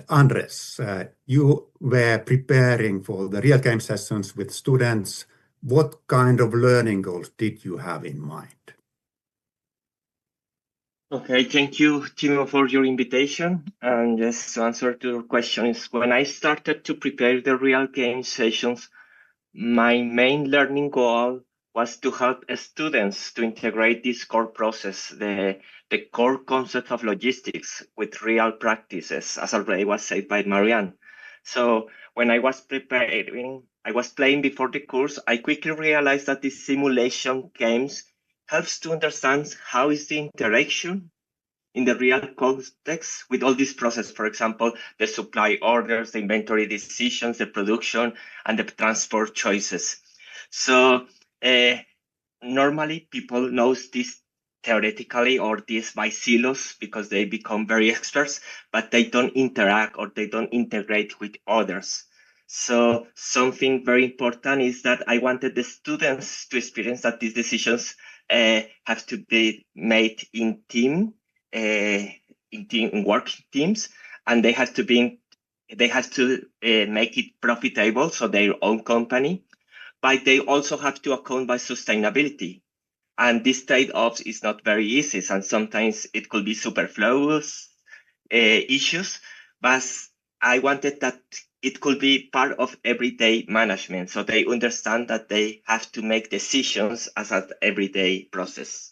Andrés, you were preparing for the real game sessions with students. What kind of learning goals did you have in mind? Okay, thank you, Timo, for your invitation. And just to answer to your question is, when I started to prepare the real game sessions, my main learning goal was to help students to integrate this core process, the core concept of logistics with real practices, as already was said by Marianne. So when I was preparing, I was playing before the course, I quickly realized that these simulation games helps to understand how is the interaction in the real context with all this process. For example, the supply orders, the inventory decisions, the production, and the transport choices. So normally people knows this theoretically or this by silos because they become very experts, but they don't interact or they don't integrate with others. So something very important is that I wanted the students to experience that these decisions have to be made in team, in working teams, and they have to make it profitable, so their own company, but they also have to account by sustainability. And this trade-offs is not very easy, and sometimes it could be superfluous issues, but I wanted that it could be part of everyday management, so they understand that they have to make decisions as an everyday process.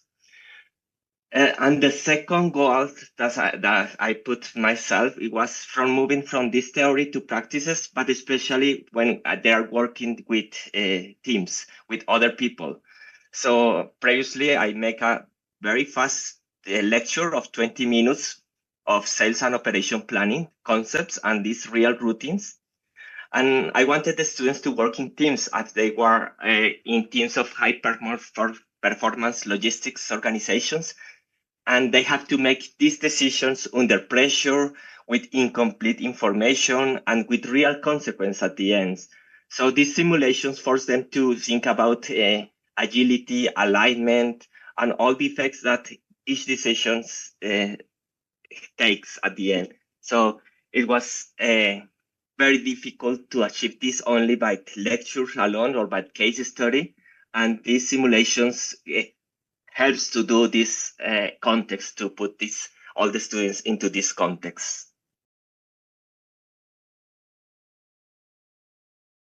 And the second goal that I put myself, it was from moving from this theory to practices, but especially when they are working with teams, with other people. So previously, I make a very fast lecture of 20 minutes of sales and operation planning concepts and these real routines. And I wanted the students to work in teams as they were in teams of high performance logistics organizations. And they have to make these decisions under pressure with incomplete information and with real consequence at the end. So these simulations force them to think about agility, alignment, and all the effects that each decision takes at the end. So it was very difficult to achieve this only by lectures alone or by case study. And these simulations helps to do this context, to put all the students into this context.